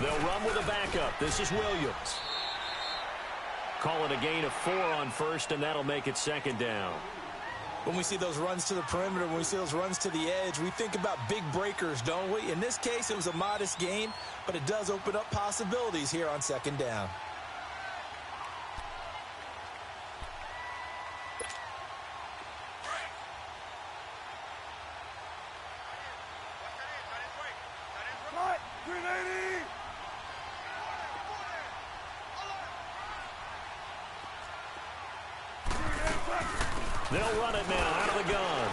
They'll run with a backup. This is Williams. Call it a gain of 4 on first, and that'll make it second down. When we see those runs to the perimeter, when we see those runs to the edge, we think about big breakers, don't we? In this case, it was a modest gain, but it does open up possibilities here on second down. They'll run it now out of the gun.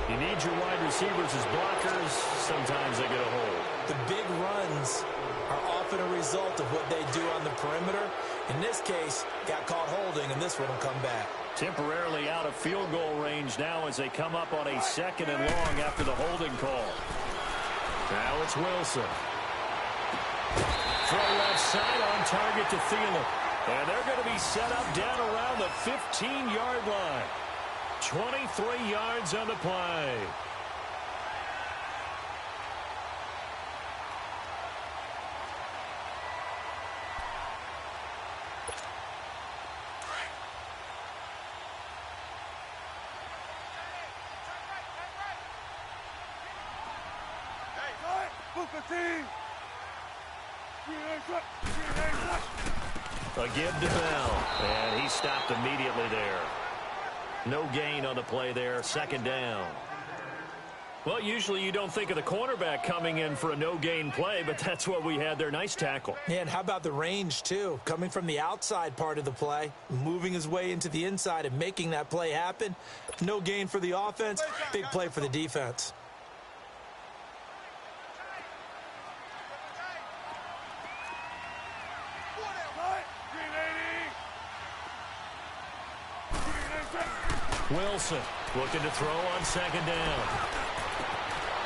You need your wide receivers as blockers. Sometimes they get a hold. The big runs are often a result of what they do on the perimeter. In this case, got caught holding, and this one will come back. Temporarily out of field goal range now as they come up on a 2nd and long after the holding call. Now it's Wilson. Throw left side on target to Thielen. And they're going to be set up down around the 15-yard line. 23 yards on the play. A give to Bell, and he stopped immediately there. No gain on the play there, second down. Well, usually you don't think of the cornerback coming in for a no-gain play, but that's what we had there. Nice tackle. Yeah, and how about the range, too? Coming from the outside part of the play, moving his way into the inside and making that play happen. No gain for the offense, big play for the defense. Wilson looking to throw on second down.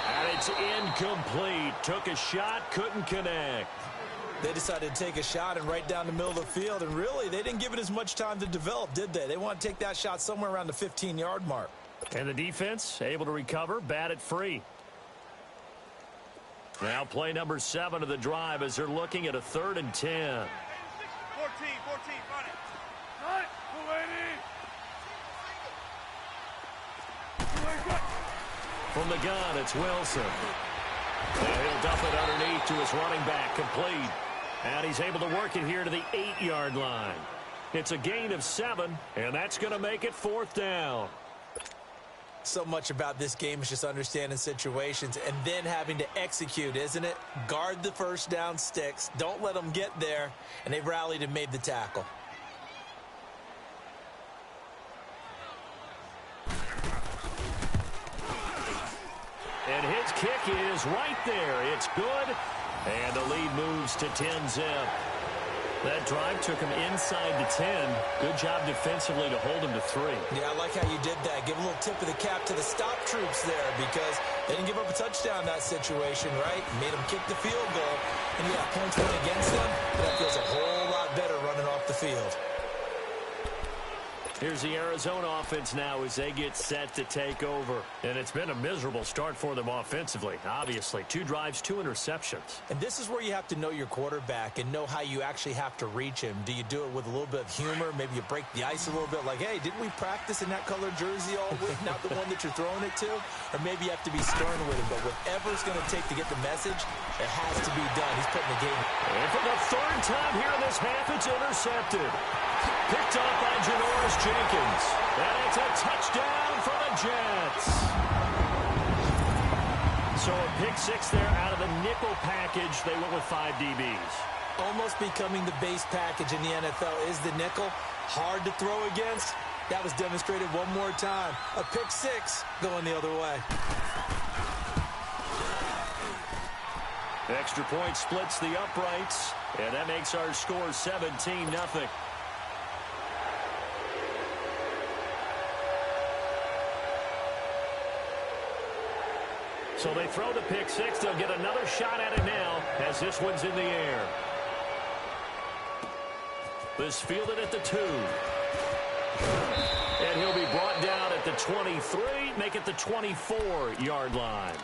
And it's incomplete. Took a shot, couldn't connect. They decided to take a shot and right down the middle of the field, and really, they didn't give it as much time to develop, did they? They want to take that shot somewhere around the 15-yard mark. And the defense able to recover, bat it free. Now play number 7 of the drive as they're looking at a 3rd and 10. 14, run it. From the gun, it's Wilson. And he'll dump it underneath to his running back, complete. And he's able to work it here to the 8-yard line. It's a gain of 7, and that's going to make it 4th down. So much about this game is just understanding situations and then having to execute, isn't it? Guard the first down sticks. Don't let them get there. And they rallied and made the tackle. And his kick is right there. It's good. And the lead moves to 10-zip. That drive took him inside the 10. Good job defensively to hold him to 3. Yeah, I like how you did that. Give a little tip of the cap to the stop troops there because they didn't give up a touchdown in that situation, right? Made them kick the field goal. And yeah, points went against them, but that feels a whole lot better running off the field. Here's the Arizona offense now as they get set to take over. And it's been a miserable start for them offensively, obviously. 2 drives, 2 interceptions. And this is where you have to know your quarterback and know how you actually have to reach him. Do you do it with a little bit of humor? Maybe you break the ice a little bit like, hey, didn't we practice in that colored jersey all week? Not the one that you're throwing it to? Or maybe you have to be stern with him. But whatever it's going to take to get the message, it has to be done. He's putting the game. And for the 3rd time here in this half, it's intercepted. Picked off by Janoris Jenkins. And it's a touchdown for the Jets. So a pick 6 there out of the nickel package. They went with 5 DBs. Almost becoming the base package in the NFL is the nickel. Hard to throw against. That was demonstrated one more time. A pick 6 going the other way. Extra point splits the uprights. And that makes our score 17-0. So they throw the pick 6. They'll get another shot at it now as this one's in the air. This fielded at the 2. And he'll be brought down at the 23, make it the 24-yard line.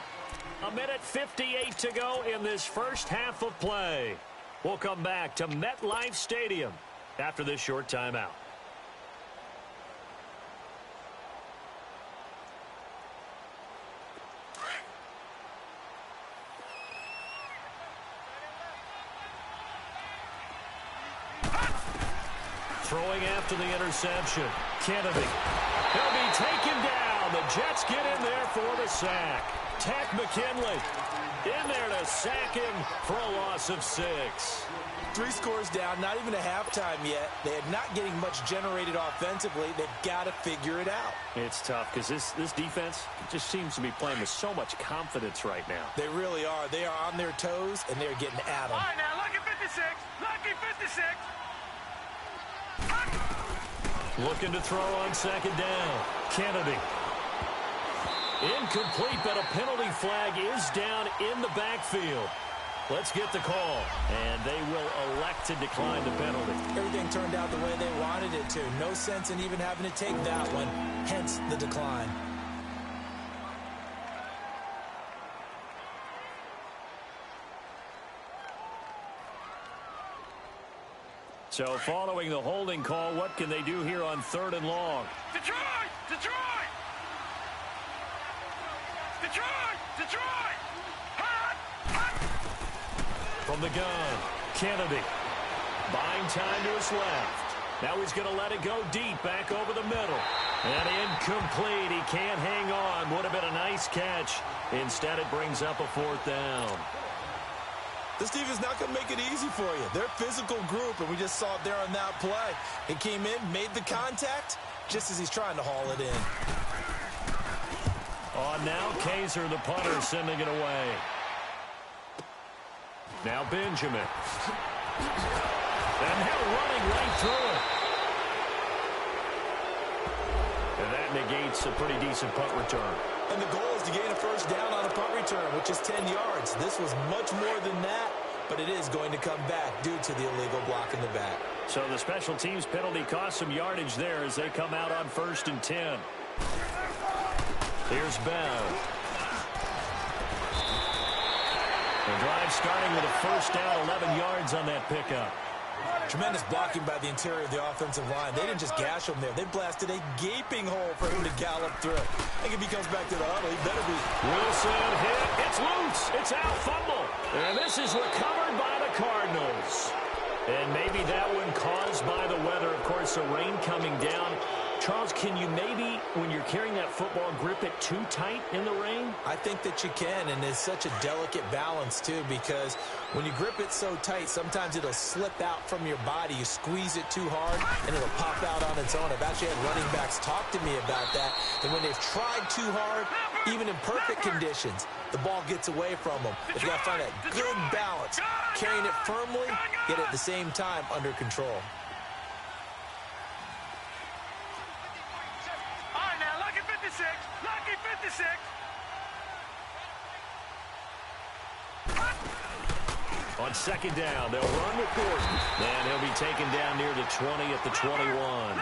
1:58 to go in this first half of play. We'll come back to MetLife Stadium after this short timeout. Throwing after the interception. Kennedy. He'll be taken down. The Jets get in there for the sack. Tack McKinley in there to sack him for a loss of 6. 3 scores down, not even a halftime yet. They are not getting much generated offensively. They've got to figure it out. It's tough because this defense just seems to be playing with so much confidence right now. They really are. They are on their toes, and they're getting at them. All right, now, lucky 56. Lucky 56. Looking to throw on second down. Kennedy. Incomplete, but a penalty flag is down in the backfield. Let's get the call. And they will elect to decline the penalty. Everything turned out the way they wanted it to. No sense in even having to take that one, hence the decline. So following the holding call, what can they do here on 3rd and long? Detroit! Detroit! Detroit! Detroit! Hot! Hot! From the gun, Kennedy. Buying time to his left. Now he's going to let it go deep back over the middle. And incomplete. He can't hang on. Would have been a nice catch. Instead, it brings up a 4th down. This defense is not going to make it easy for you. They're a physical group, and we just saw it there on that play. He came in, made the contact, just as he's trying to haul it in. On now, Kaiser, the punter, sending it away. Now Benjamin. And Hill running right through it. And that negates a pretty decent punt return. And the goal is to gain a first down on a punt return, which is 10 yards. This was much more than that, but it is going to come back due to the illegal block in the back. So the special teams penalty cost some yardage there as they come out on 1st and 10. Here's Bell. The drive starting with a first down, 11 yards on that pickup. Tremendous blocking by the interior of the offensive line. They didn't just gash him there. They blasted a gaping hole for him to gallop through. I think if he comes back to the huddle, he better be. Wilson hit. It's loose. It's out. Fumble. And this is recovered by the Cardinals. And maybe that one caused by the weather. Of course, the rain coming down. Charles, can you maybe, when you're carrying that football, grip it too tight in the rain? I think that you can, and it's such a delicate balance, too, because when you grip it so tight, sometimes it'll slip out from your body. You squeeze it too hard, and it'll pop out on its own. I've actually had running backs talk to me about that, and when they've tried too hard, even in perfect conditions, the ball gets away from them. But you got to find that good balance, carrying it firmly, yet at the same time under control. Lucky 56. On second down, they'll run with Gordon. And he'll be taken down near the 20 at the 21.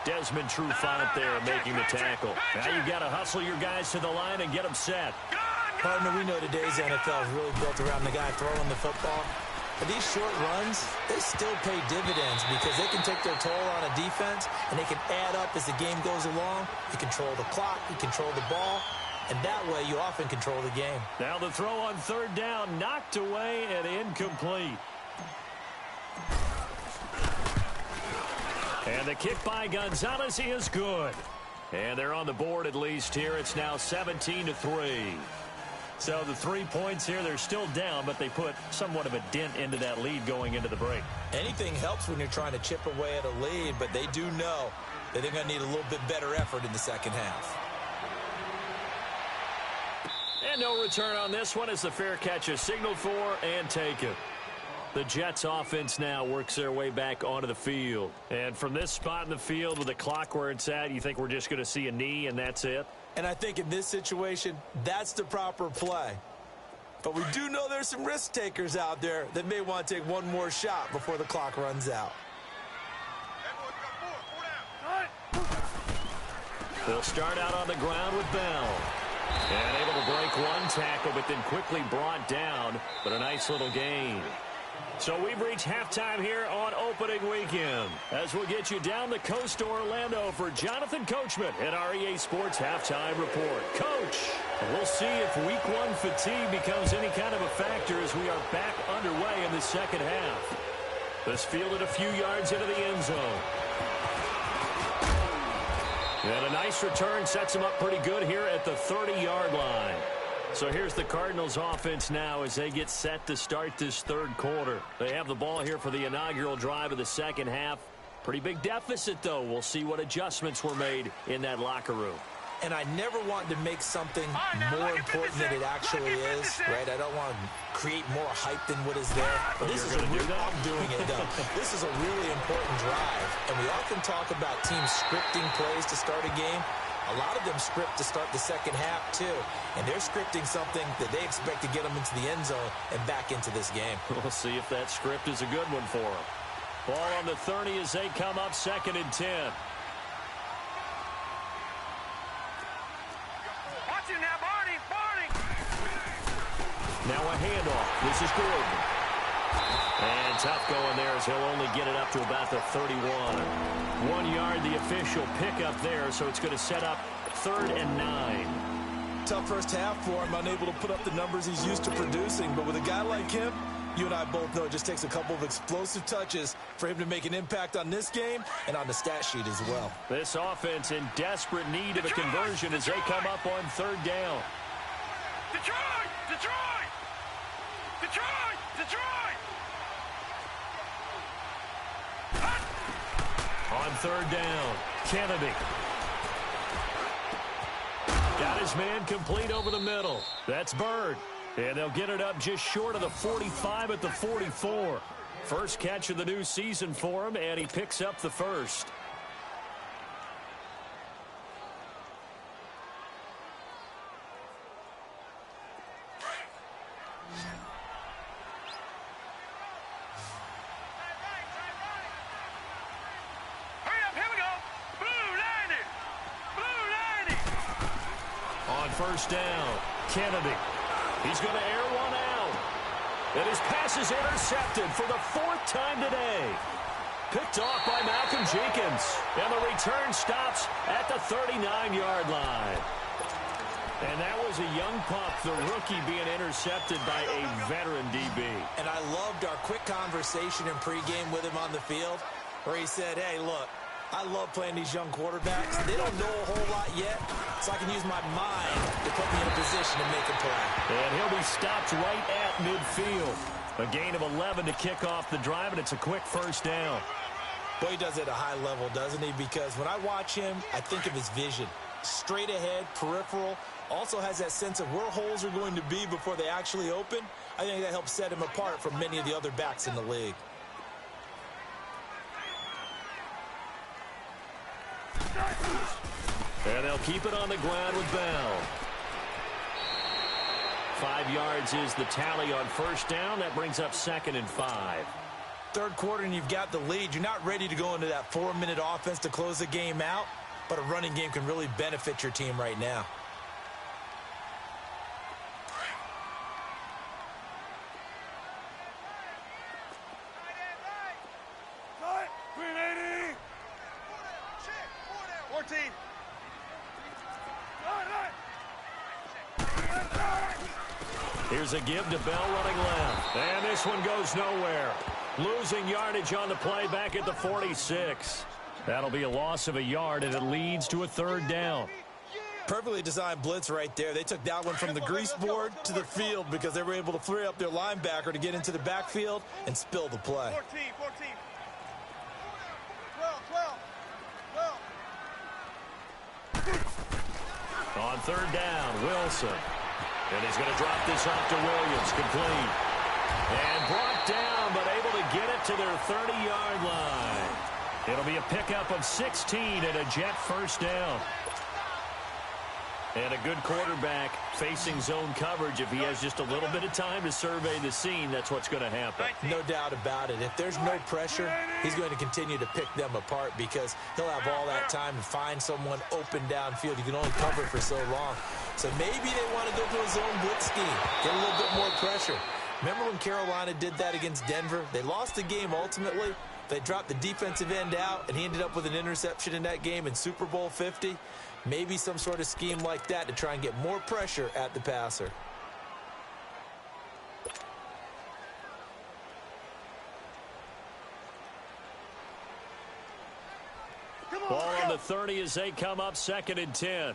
Desmond Trufant there making the tackle. Now you've got to hustle your guys to the line and get them set. Partner, we know today's NFL is really built around the guy throwing the football. But these short runs, they still pay dividends because they can take their toll on a defense, and they can add up as the game goes along. You control the clock, you control the ball, and that way you often control the game. Now the throw on 3rd down, knocked away and incomplete. And the kick by Gonzalez is good. And they're on the board at least here. It's now 17-3. So the 3 points here, they're still down, but they put somewhat of a dent into that lead going into the break. Anything helps when you're trying to chip away at a lead, but they do know that they're going to need a little bit better effort in the second half. And no return on this one as the fair catch is signaled for and taken. The Jets offense now works their way back onto the field. And from this spot in the field with the clock where it's at, you think we're just going to see a knee and that's it? And I think in this situation, that's the proper play. But we do know there's some risk takers out there that may want to take one more shot before the clock runs out. They'll start out on the ground with Bell. And able to break one tackle, but then quickly brought down. But a nice little gain. So we've reached halftime here on opening weekend. As we'll get you down the coast to Orlando for Jonathan Coachman at our EA Sports Halftime Report. Coach, we'll see if week one fatigue becomes any kind of a factor as we are back underway in the second half. This fielded a few yards into the end zone. And a nice return sets them up pretty good here at the 30-yard line. So here's the Cardinals offense now as they get set to start this third quarter. They have the ball here for the inaugural drive of the second half. Pretty big deficit, though. We'll see what adjustments were made in that locker room. And I never want to make something more important than it actually is, right? I don't want to create more hype than what is there. But this is I'm doing it, though. This is a really important drive. And we often talk about teams scripting plays to start a game. A lot of them script to start the second half, too. And they're scripting something that they expect to get them into the end zone and back into this game. We'll see if that script is a good one for them. Ball on the 30 as they come up 2nd and 10. Now a handoff. This is Gordon. And tough going there as he'll only get it up to about the 31. 1 yard, the official pickup there, so it's going to set up 3rd and 9. Tough first half for him, unable to put up the numbers he's used to producing. But with a guy like him, you and I both know it just takes a couple of explosive touches for him to make an impact on this game and on the stat sheet as well. This offense in desperate need of a conversion as they come up on 3rd down. Detroit! Detroit! Detroit! Detroit! On 3rd down, Kennedy. Got his man complete over the middle. That's Bird. And they'll get it up just short of the 45 at the 44. First catch of the new season for him, and he picks up the first. First down, Kennedy. He's going to air one out. And his pass is intercepted for the 4th time today. Picked off by Malcolm Jenkins. And the return stops at the 39-yard line. And that was a young pup, the rookie, being intercepted by a veteran DB. And I loved our quick conversation in pregame with him on the field where he said, hey, look, I love playing these young quarterbacks. They don't know a whole lot yet, so I can use my mind to put me in a position to make a play. And he'll be stopped right at midfield. A gain of 11 to kick off the drive, and it's a quick first down. Boy, he does it at a high level, doesn't he? Because when I watch him, I think of his vision. Straight ahead, peripheral, also has that sense of where holes are going to be before they actually open. I think that helps set him apart from many of the other backs in the league. And they'll keep it on the ground with Bell. 5 yards is the tally on first down. That brings up 2nd and 5. Third quarter and you've got the lead. You're not ready to go into that 4-minute offense to close the game out, but a running game can really benefit your team right now. Here's a give to Bell running left. And this one goes nowhere. Losing yardage on the play back at the 46. That'll be a loss of a yard, and it leads to a 3rd down. Perfectly designed blitz right there. They took that one from the grease board to the field because they were able to free up their linebacker to get into the backfield and spill the play. 14. 12. On 3rd down, Wilson. And he's going to drop this off to Williams, complete. And brought down, but able to get it to their 30-yard line. It'll be a pickup of 16 and a Jet first down. And a good quarterback facing zone coverage. If he has just a little bit of time to survey the scene, that's what's going to happen. No doubt about it. If there's no pressure, he's going to continue to pick them apart because he'll have all that time to find someone open downfield. You can only cover for so long. So maybe they want to go to a zone blitz scheme, get a little bit more pressure. Remember when Carolina did that against Denver? They lost the game ultimately. They dropped the defensive end out, and he ended up with an interception in that game in Super Bowl 50. Maybe some sort of scheme like that to try and get more pressure at the passer. Ball on the 30 as they come up 2nd and 10.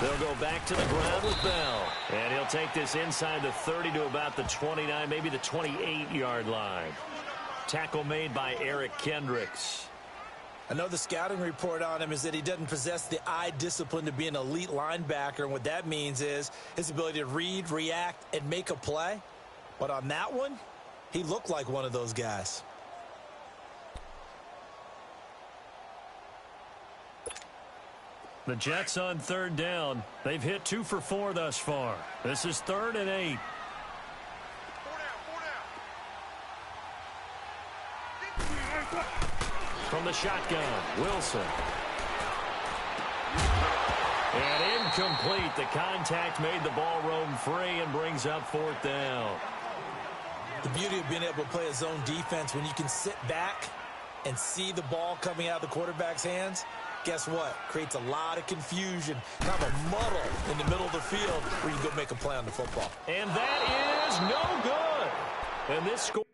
They'll go back to the ground with Bell. And he'll take this inside the 30 to about the 29, maybe the 28-yard line. Tackle made by Eric Kendricks. I know the scouting report on him is that he doesn't possess the eye discipline to be an elite linebacker. And what that means is his ability to read, react, and make a play. But on that one, he looked like one of those guys. The Jets on 3rd down. They've hit 2 for 4 thus far. This is 3rd and 8. From the shotgun, Wilson. And incomplete. The contact made the ball roam free and brings up 4th down. The beauty of being able to play a zone defense when you can sit back and see the ball coming out of the quarterback's hands. Guess what? Creates a lot of confusion, kind of a muddle in the middle of the field where you can go make a play on the football. And that is no good. And this score.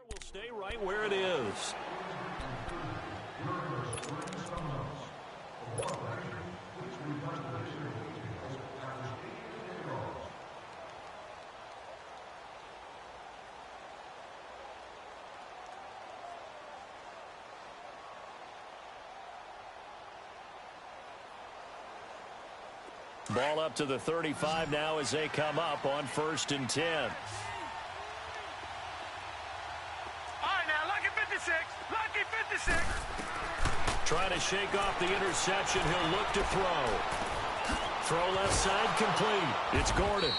Will stay right where it is. Ball up to the 35 now as they come up on 1st and 10. Trying to shake off the interception. He'll look to throw. Throw left side complete. It's Gordon.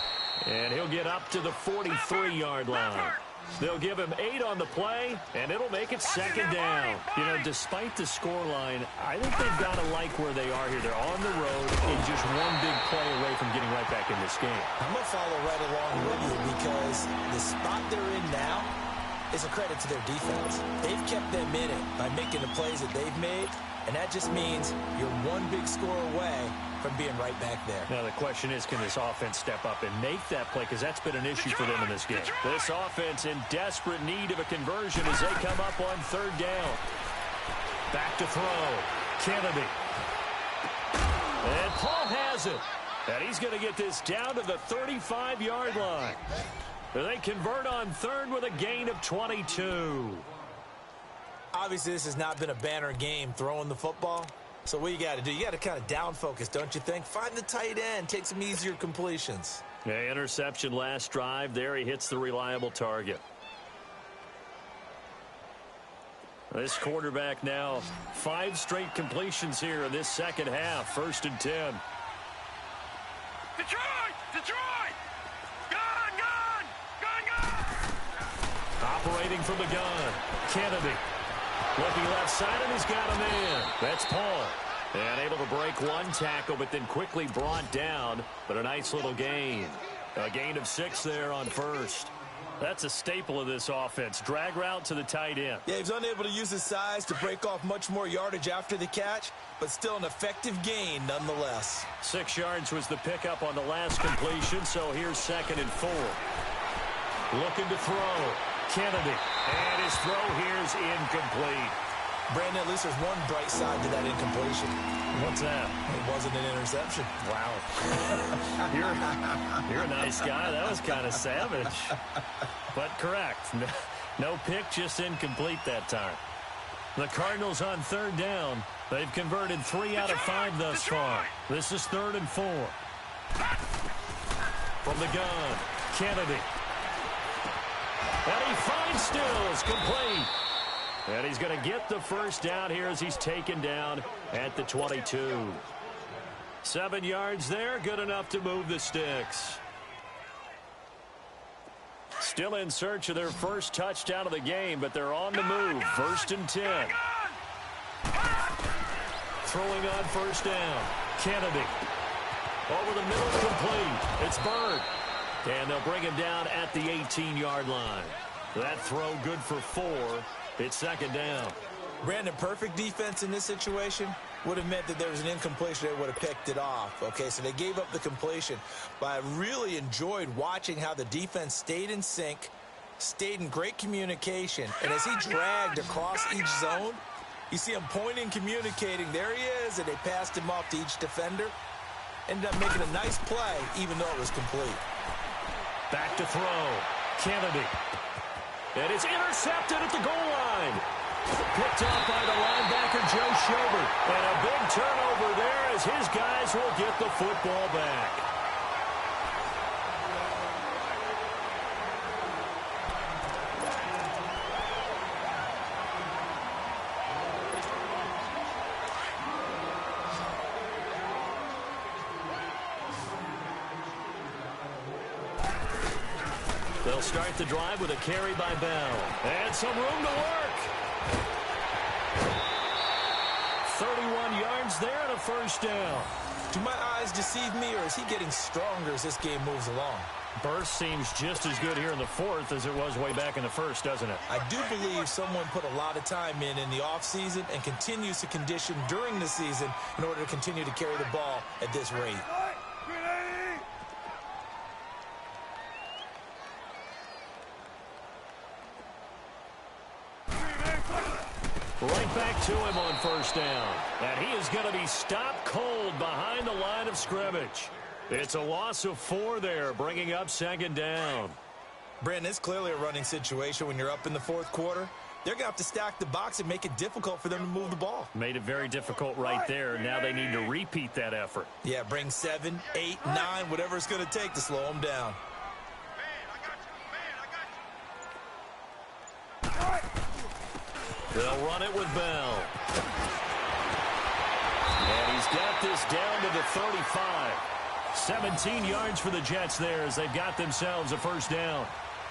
And he'll get up to the 43-yard line. They'll give him 8 on the play, and it'll make it 2nd down. You know, despite the scoreline, I think they've got to like where they are here. They're on the road and just one big play away from getting right back in this game. I'm going to follow right along with you because the spot they're in now is a credit to their defense. They've kept them in it by making the plays that they've made, and that just means you're one big score away from being right back there. Now the question is, can this offense step up and make that play? Because that's been an issue for them in this game. This offense in desperate need of a conversion as they come up on 3rd down. Back to throw. Kennedy. And Paul has it. And he's going to get this down to the 35-yard line. They convert on 3rd with a gain of 22. Obviously, this has not been a banner game throwing the football. So what you got to do, you got to kind of down focus, don't you think? Find the tight end, take some easier completions. Yeah, interception last drive. There he hits the reliable target. This quarterback now 5 straight completions here in this second half. 1st and 10. Detroit! Detroit! Gun! Gun! Gun! Gun! Operating from the gun. Kennedy. Looking left side, and he's got a man. That's Paul. And able to break one tackle, but then quickly brought down. But a nice little gain. A gain of 6 there on 1st. That's a staple of this offense. Drag route to the tight end. Yeah, he was unable to use his size to break off much more yardage after the catch, but still an effective gain nonetheless. 6 yards was the pickup on the last completion, so here's 2nd and 4. Looking to throw. Kennedy. And his throw here is incomplete. Brandon, at least there's one bright side to that incompletion. What's that? It wasn't an interception. Wow. You're a nice guy. That was kind of savage. But correct. No pick, just incomplete that time. The Cardinals on third down. They've converted 3 out of 5 thus far. This is 3rd and 4. From the gun, Kennedy. And he finds Stills, complete. And he's going to get the first down here as he's taken down at the 22. 7 yards there, good enough to move the sticks. Still in search of their first touchdown of the game, but they're on the move. 1st and 10. Throwing on first down. Kennedy. Over the middle, complete. It's Bird. And they'll bring him down at the 18-yard line. That throw good for 4. It's 2nd down. Brandon, perfect defense in this situation would have meant that there was an incompletion. They would have picked it off. Okay, so they gave up the completion. But I really enjoyed watching how the defense stayed in sync, stayed in great communication. And as he dragged across each zone, you see him pointing, communicating. There he is, and they passed him off to each defender. Ended up making a nice play, even though it was complete. Back to throw. Kennedy. And it's intercepted at the goal line. Picked off by the linebacker, Joe Schobert. And a big turnover there as his guys will get the football back. They'll start the drive with a carry by Bell. And some room to work. 31 yards there and a first down. Do my eyes deceive me, or is he getting stronger as this game moves along? Burst seems just as good here in the 4th as it was way back in the 1st, doesn't it? I do believe someone put a lot of time in the offseason and continues to condition during the season in order to continue to carry the ball at this rate. Right back to him on first down. And he is going to be stopped cold behind the line of scrimmage. It's a loss of 4 there, bringing up 2nd down. Brandon, it's clearly a running situation when you're up in the 4th quarter. They're going to have to stack the box and make it difficult for them to move the ball. Made it very difficult right there. Now they need to repeat that effort. Yeah, bring 7, 8, 9, whatever it's going to take to slow them down. They'll run it with Bell. And he's got this down to the 35. 17 yards for the Jets there as they've got themselves a first down.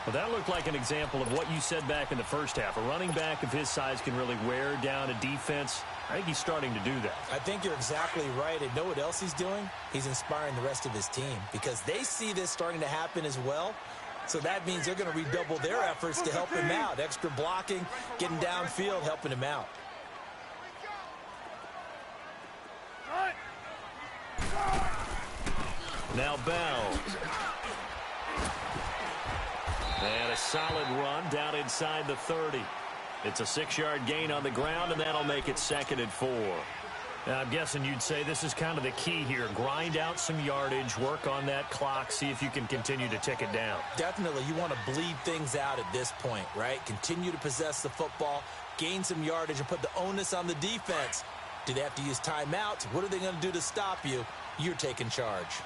Well, that looked like an example of what you said back in the first half. A running back of his size can really wear down a defense. I think he's starting to do that. I think you're exactly right. And know what else he's doing? He's inspiring the rest of his team because they see this starting to happen as well. So that means they're going to redouble their efforts to help him out. Extra blocking, getting downfield, helping him out. Now Bell. And a solid run down inside the 30. It's a 6-yard gain on the ground, and that'll make it 2nd and 4. Now, I'm guessing you'd say this is kind of the key here. Grind out some yardage, work on that clock, see if you can continue to tick it down. Definitely. You want to bleed things out at this point, right? Continue to possess the football, gain some yardage, and put the onus on the defense. Do they have to use timeouts? What are they going to do to stop you? You're taking charge.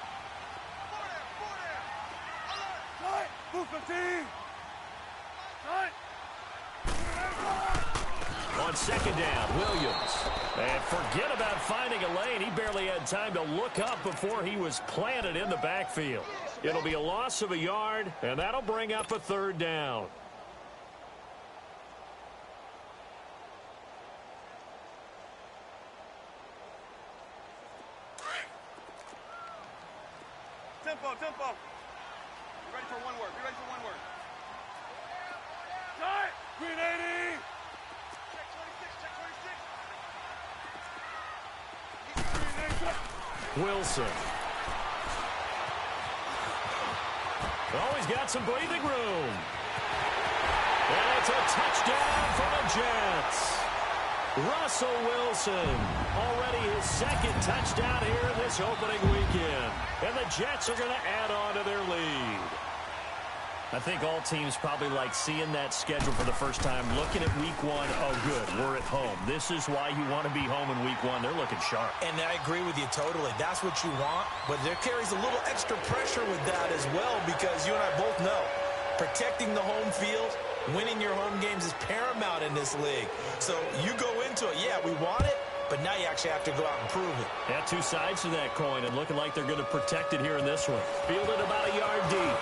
On 2nd down, Williams. And forget about finding a lane. He barely had time to look up before he was planted in the backfield. It'll be a loss of a yard, and that'll bring up a 3rd down. Tempo. Be ready for one word. Start. Green 80. Check 26. Wilson. Oh, he's got some breathing room. And it's a touchdown for the Jets. Russell Wilson, already his second touchdown here in this opening weekend. And the Jets are going to add on to their lead. I think all teams probably like seeing that schedule for the first time, looking at week one. Oh, good, we're at home. This is why you want to be home in week one. They're looking sharp. And I agree with you totally. That's what you want, but there carries a little extra pressure with that as well, because you and I both know protecting the home field, winning your home games is paramount in this league. So you go into it, yeah, we want it, but now you actually have to go out and prove it. Yeah, two sides to that coin, and looking like they're going to protect it here in this one. Fielded about a yard deep.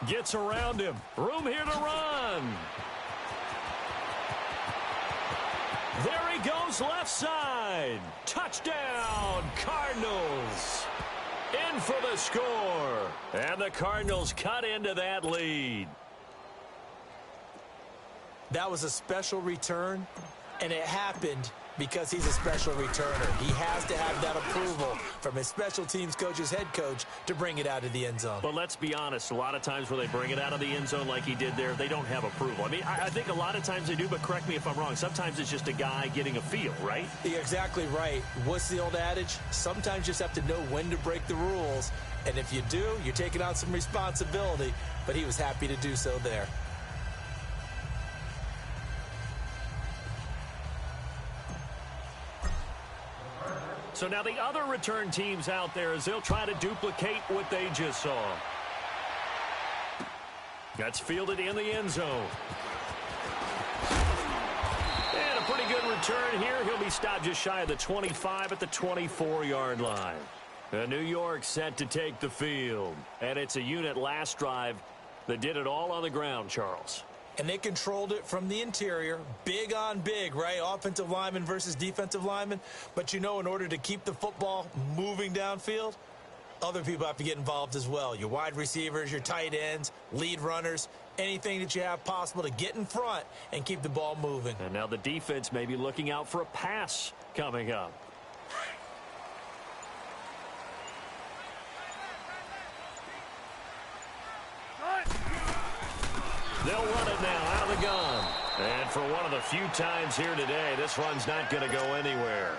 Gets around him. Room here to run. There he goes, left side. Touchdown, Cardinals. In for the score. And the Cardinals cut into that lead. That was a special return, and it happened because he's a special returner. He has to have that approval from his special teams coach's head coach to bring it out of the end zone. But let's be honest, a lot of times when they bring it out of the end zone like he did there, they don't have approval. I mean, I think a lot of times they do, but correct me if I'm wrong. Sometimes it's just a guy getting a feel, right? You're exactly right. What's the old adage? Sometimes you just have to know when to break the rules. And if you do, you're taking on some responsibility. But he was happy to do so there. So now the other return teams out there as they'll try to duplicate what they just saw. That's fielded in the end zone. And a pretty good return here. He'll be stopped just shy of the 25 at the 24-yard line. New York set to take the field. And it's a unit last drive that did it all on the ground, Charles. And they controlled it from the interior, big on big, right? Offensive lineman versus defensive lineman. But you know, in order to keep the football moving downfield, other people have to get involved as well. Your wide receivers, your tight ends, lead runners, anything that you have possible to get in front and keep the ball moving. And now the defense may be looking out for a pass coming up. They'll run it now out of the gun. And for one of the few times here today, this run's not going to go anywhere.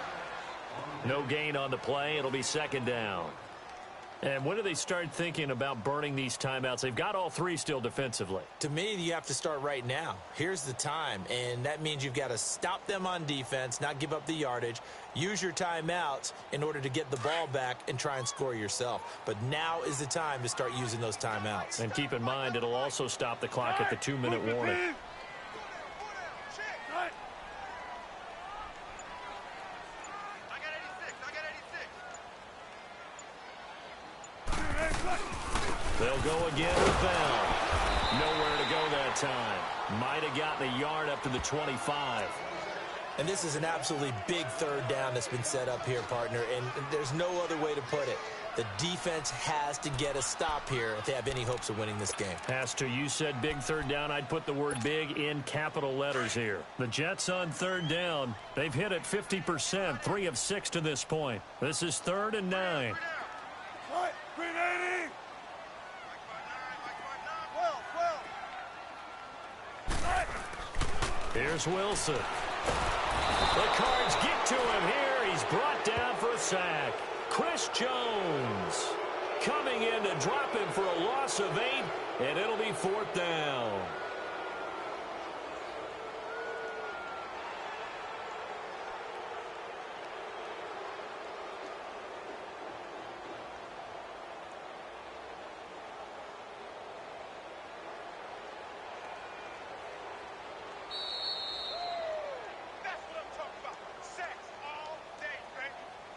No gain on the play. It'll be second down. And when do they start thinking about burning these timeouts? They've got all three still defensively. To me, you have to start right now. Here's the time, and that means you've got to stop them on defense, not give up the yardage, use your timeouts in order to get the ball back and try and score yourself. But now is the time to start using those timeouts. And keep in mind, it'll also stop the clock at the 2-minute warning. They'll go again with Bell. Nowhere to go that time. Might have gotten a yard up to the 25. And this is an absolutely big third down that's been set up here, partner, and there's no other way to put it. The defense has to get a stop here if they have any hopes of winning this game. Has to. You said big third down. I'd put the word big in capital letters here. The Jets on third down. They've hit it 50%, 3 of 6 to this point. This is 3rd and 9. Here's Wilson. The Cards get to him here. He's brought down for a sack. Chris Jones coming in to drop him for a loss of 8, and it'll be 4th down.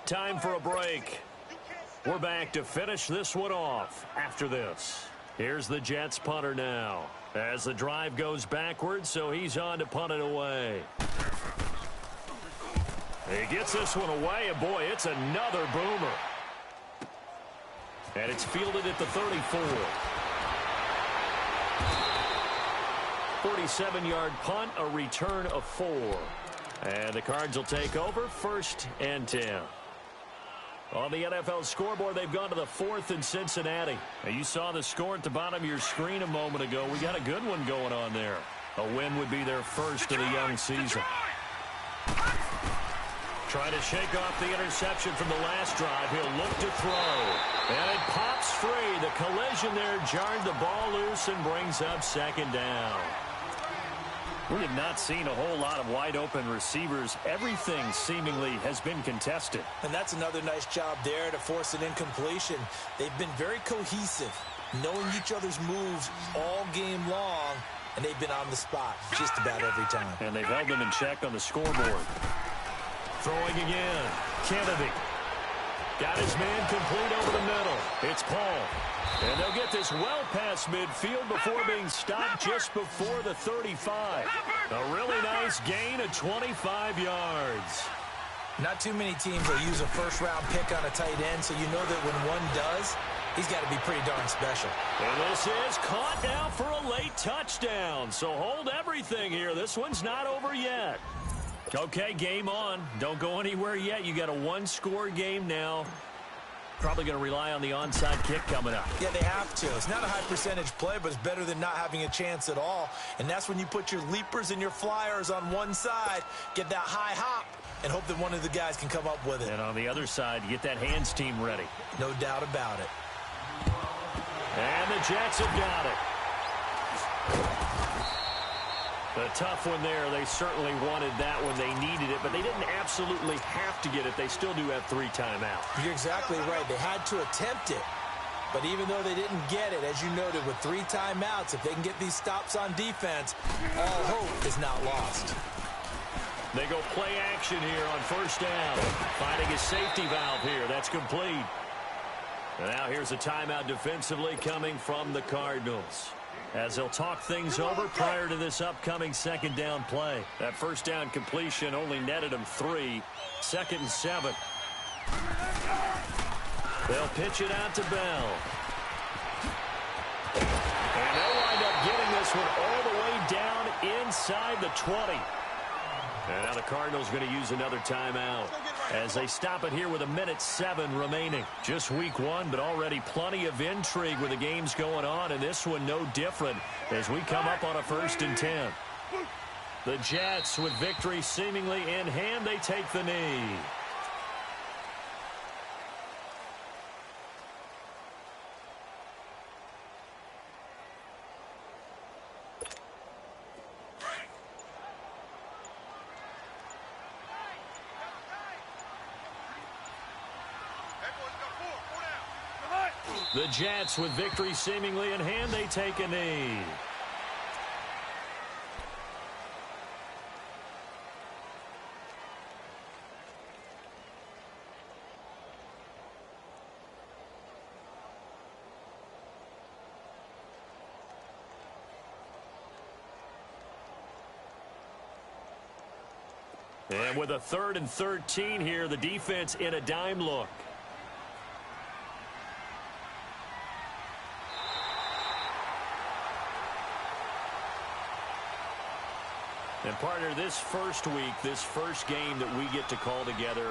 Time for a break. We're back to finish this one off after this. Here's the Jets punter now as the drive goes backwards, so he's on to punt it away. He gets this one away, and boy, it's another boomer. And it's fielded at the 34. 47-yard punt, a return of 4. And the Cards will take over 1st and 10. On the NFL scoreboard, they've gone to the 4th in Cincinnati. Now, you saw the score at the bottom of your screen a moment ago. We got a good one going on there. A win would be their first of the young season. Trying to shake off the interception from the last drive. He'll look to throw. And it pops free. The collision there jarred the ball loose and brings up second down. We have not seen a whole lot of wide-open receivers. Everything seemingly has been contested. And that's another nice job there to force an incompletion. They've been very cohesive, knowing each other's moves all game long, and they've been on the spot just about every time. And they've held them in check on the scoreboard. Throwing again. Kennedy. Got his man complete over the middle. It's Paul. And they'll get this well past midfield before being stopped just before the 35. A really nice gain of 25 yards. Not too many teams will use a first-round pick on a tight end, so you know that when one does, he's got to be pretty darn special. And this is caught now for a late touchdown. So hold everything here. This one's not over yet. Okay, game on. Don't go anywhere yet. You got a one-score game now. Probably going to rely on the onside kick coming up. Yeah, they have to. It's not a high-percentage play, but it's better than not having a chance at all. And that's when you put your leapers and your flyers on one side, get that high hop, and hope that one of the guys can come up with it. And on the other side, you get that hands team ready. No doubt about it. And the Jets have got it. A tough one there. They certainly wanted that when they needed it, but they didn't absolutely have to get it. They still do have 3 timeouts. You're exactly right. They had to attempt it, but even though they didn't get it, as you noted, with 3 timeouts, if they can get these stops on defense, all hope is not lost. They go play action here on first down. Finding a safety valve here. That's complete. And now here's a timeout defensively coming from the Cardinals, as they'll talk things over prior to this upcoming second down play. That first down completion only netted them 3. 2nd and 7. They'll pitch it out to Bell. And they'll wind up getting this one all the way down inside the 20. And now the Cardinals going to use another timeout as they stop it here with 1:07 remaining. Just week 1, but already plenty of intrigue with the games going on, and this one no different as we come up on a 1st and 10. The Jets with victory seemingly in hand, they take the knee. The Jets with victory seemingly in hand, they take a knee. And with a 3rd and 13 here, the defense in a dime look. And partner, this first week, this first game that we get to call together,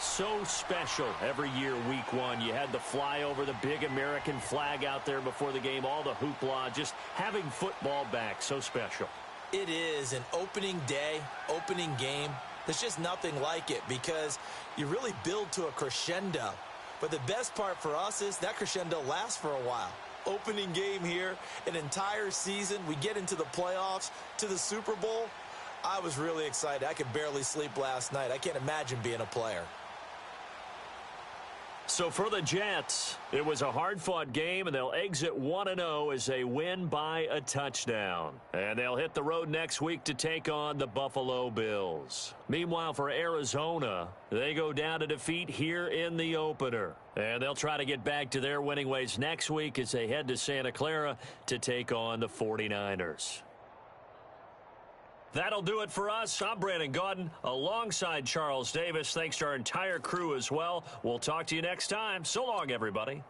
so special every year, week 1. You had the flyover, the big American flag out there before the game, all the hoopla, just having football back, so special. It is an opening day, opening game. There's just nothing like it because you really build to a crescendo. But the best part for us is that crescendo lasts for a while. Opening game here, an entire season. We get into the playoffs, to the Super Bowl. I was really excited. I could barely sleep last night. I can't imagine being a player. So for the Jets, it was a hard-fought game, and they'll exit 1-0 as they win by a touchdown. And they'll hit the road next week to take on the Buffalo Bills. Meanwhile, for Arizona, they go down to defeat here in the opener. And they'll try to get back to their winning ways next week as they head to Santa Clara to take on the 49ers. That'll do it for us. I'm Brandon Gaudin alongside Charles Davis. Thanks to our entire crew as well. We'll talk to you next time. So long, everybody.